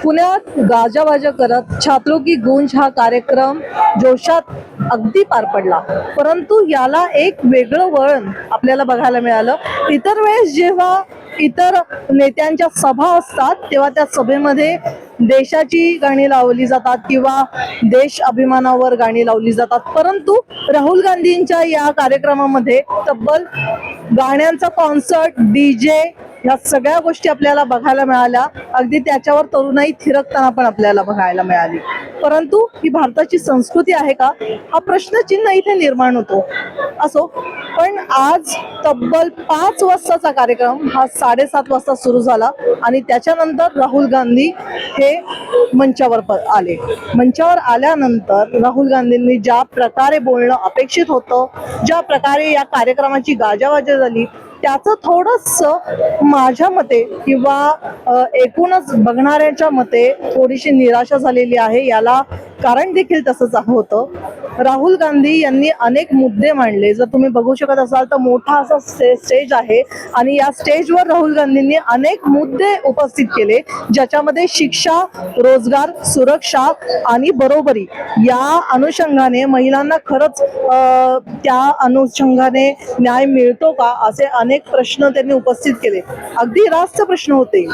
पुण्यात गाजावाजा करत छात्रों की गूंज हा कार्यक्रम जोशात अगदी पार पडला, परंतु याला एक वेगळं वळण आपल्याला बघायला मिळालं. इतर वेळेस जेव्हा इतर नेत्यांच्या सभा असतात तेव्हा त्या सभेमध्ये देशाची गाणी लावली जातात किंवा देश अभिमानावर गाणी लावली जातात, परंतु राहुल गांधींच्या या कार्यक्रमामध्ये तब्बल गाण्यांचा कॉन्सर्ट, डीजे या सगळ्या गोष्टी आपल्याला बघायला मिळाल्या. अगदी त्याच्यावर तरुणाई थिरकताना पण आपल्याला बघायला मिळाली. परंतु ही भारताची संस्कृती आहे का, हा प्रश्नचिन्ह इथे निर्माण होतो. असो, पण आज तब्बल 5 वाजताचा कार्यक्रम हा 7:30 वाजता सुरू झाला आणि त्याच्यानंतर राहुल गांधी हे मंचावर आले. मंचावर आल्यानंतर राहुल गांधींनी ज्या प्रकारे बोलणं अपेक्षित होतं, ज्या प्रकारे या कार्यक्रमाची गाजावाजा झाली, त्याचं थोडंसं माझ्या मते किंवा एकूणच बघणाऱ्यांच्या मते थोडीशी निराशा झालेली आहे. याला कारण देखील तसंच होतं. राहुल गांधी यांनी अनेक मुद्दे मांडले. जर तुम्ही बघू शकत असाल तर मोठा असा स्टेज आहे आणि या स्टेजवर राहुल गांधींनी अनेक मुद्दे उपस्थित केले, ज्याच्यामध्ये शिक्षा, रोजगार, सुरक्षा आणि बरोबरी या अनुषंगाने महिलांना खरंच त्या अनुषंगाने न्याय मिळतो का, असे अनेक प्रश्न त्यांनी उपस्थित केले. अगदी रास्त प्रश्न होते.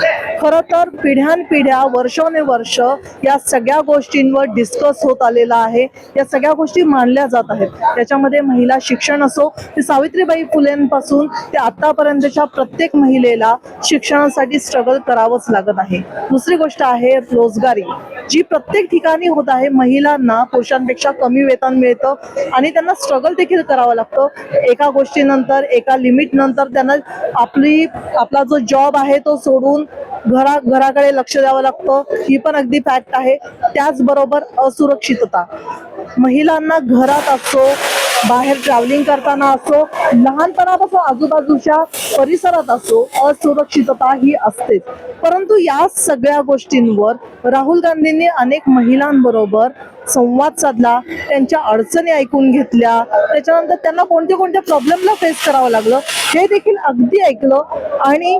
खरं तर पिढ्यानपिढ्या, वर्षानुवर्ष या सगळ्या गोष्टींवर डिस्कस होत आलेला आहे. या सगळ्या गोष्टी मांडल्या जात आहेत. त्याच्यामध्ये महिला शिक्षण असो, ते सावित्रीबाई फुलेंपासून ते आतापर्यंतच्या प्रत्येक महिलेला शिक्षणासाठी स्ट्रगल करावंच लागत आहे. दुसरी गोष्ट आहे रोजगारी, जी प्रत्येक ठिकाणी होत आहे. महिलांना पुरुषांपेक्षा कमी वेतन मिळतं आणि त्यांना स्ट्रगल देखील करावं लागतं. एका गोष्टीनंतर, एका लिमिट नंतर त्यांना आपला जो जॉब आहे तो सोडून घराकडे लक्ष द्यावं लागतं. ही पण अगदी फॅक्ट आहे. त्याचबरोबर असुरक्षितता, महिलांना घरात असो, बाहेर ट्रॅव्हलिंग करताना असो, लहानपणापासून आजूबाजूच्या परिसरात असो, असुरक्षितता ही असतेच. परंतु या सगळ्या गोष्टींवर राहुल गांधींनी अनेक महिलांबरोबर संवाद साधला, त्यांच्या अडचणी ऐकून घेतल्या, त्याच्यानंतर त्यांना कोणत्या प्रॉब्लेमला फेस करावं लागलं हे देखील अगदी ऐकलं. आणि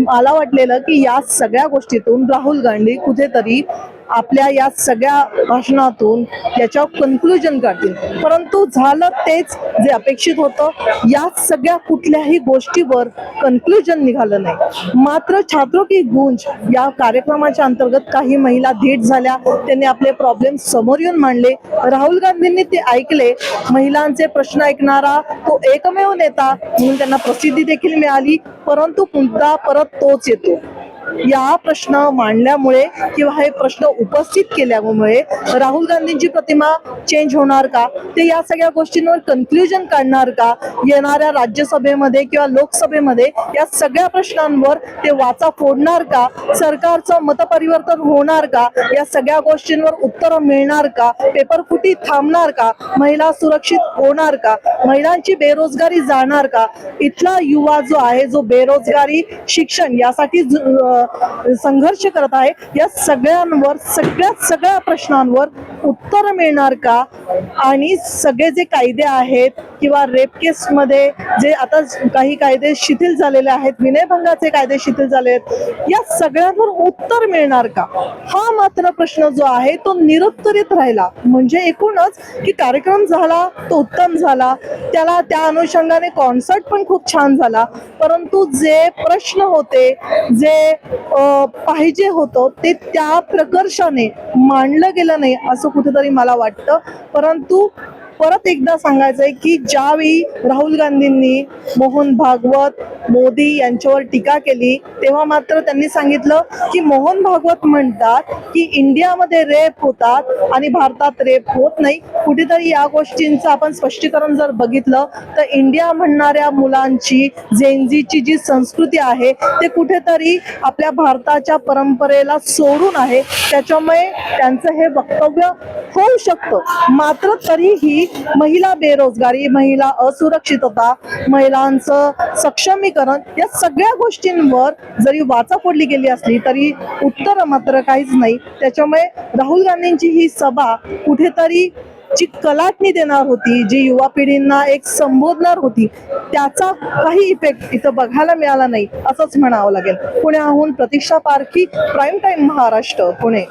मला वाटलेलं की या सगळ्या गोष्टीतून राहुल गांधी कुठेतरी आपल्या या सगळ्या भाषणातून याच्यावर कन्क्लुजन काढतील. परंतु झालं तेच जे अपेक्षित होतं. या सगळ्या कुठल्याही गोष्टीवर कन्क्लुजन निघालं नाही. मात्र छात्रों की गूंज या कार्यक्रमाच्या अंतर्गत काही महिला धीट झाल्या, त्यांनी आपले प्रॉब्लेम समोर येऊन मांडले. राहुल गांधींनी ते ऐकले. महिलांचे प्रश्न ऐकणारा तो एकमेव नेता म्हणून त्यांना प्रसिद्धी देखील मिळाली. परंतु मुद्दा परत तोच येतो. या प्रश्न मांडल्यामुळे किंवा हे प्रश्न उपस्थित केल्यामुळे राहुल गांधींची प्रतिमा चेंज होणार का, ते या सगळ्या गोष्टींवर कन्क्लुजन काढणार का, येणाऱ्या राज्यसभेमध्ये किंवा लोकसभेमध्ये या सगळ्या प्रश्नांवर ते वाचा फोडणार का, सरकारचं मतपरिवर्तन होणार का, या सगळ्या गोष्टींवर उत्तर मिळणार का, पेपरफुटी थांबणार का, महिला सुरक्षित होणार का, महिलांची बेरोजगारी जाणार का, इथला युवा जो आहे, जो बेरोजगारी, शिक्षण यासाठी संघर्ष करत आहे, या सगळ्यांवर सगळ्या प्रश्नांवर उत्तर मिळणार का. आणि सगळे जे कायदे आहेत किंवा रेप केस मध्ये जे आता काही कायदे शिथिल झालेले आहेत, विनयभंगाचे कायदे शिथिल झाले आहेत, या सगळ्यांवर उत्तर मिळणार का, हा मात्र प्रश्न जो आहे तो निरुत्तरित राहिला. म्हणजे एकूणच की कार्यक्रम झाला तो उत्तम झाला, त्याला त्या अनुषंगाने कॉन्सर्ट पण खूप छान झाला, परंतु जे प्रश्न होते, जे पाहिजे होतं ते त्या प्रकर्षाने मांडलं गेलं नाही असं कुठेतरी मला वाटतं. परंतु परत एकदा सांगायचंय की ज्यावेळी राहुल गांधींनी मोहन भागवत, मोदी यांच्यावर टीका केली, तेव्हा मात्र त्यांनी सांगितलं की मोहन भागवत म्हणतात की इंडियामध्ये रेप होतात आणि भारतात रेप होत नाही. कुठेतरी या गोष्टींचं आपण स्पष्टीकरण जर बघितलं तर इंडिया म्हणणाऱ्या मुलांची, जेनझीची जी संस्कृती आहे ते कुठेतरी आपल्या भारताच्या परंपरेला सोडून आहे. त्याच्यामुळे त्यांचं हे वक्तव्य होऊ शकतं. मात्र तरीही महिला बेरोजगारी, महिला असुरक्षितता, महिलांचं सक्षमीकरण या सगळ्या गोष्टींवर जरी वाचा फोडली गेली असली तरी उत्तर मात्र काहीच नाही. त्याच्यामुळे राहुल गांधींची ही सभा कुठेतरी जी कलाटणी देणार होती, जी युवा पिढींना एक संबोधणार होती, त्याचा काही इफेक्ट इथं बघायला मिळाला नाही असंच म्हणावं लागेल. पुण्याहून प्रतीक्षा पारखी, प्राईम टाइम महाराष्ट्र, पुणे.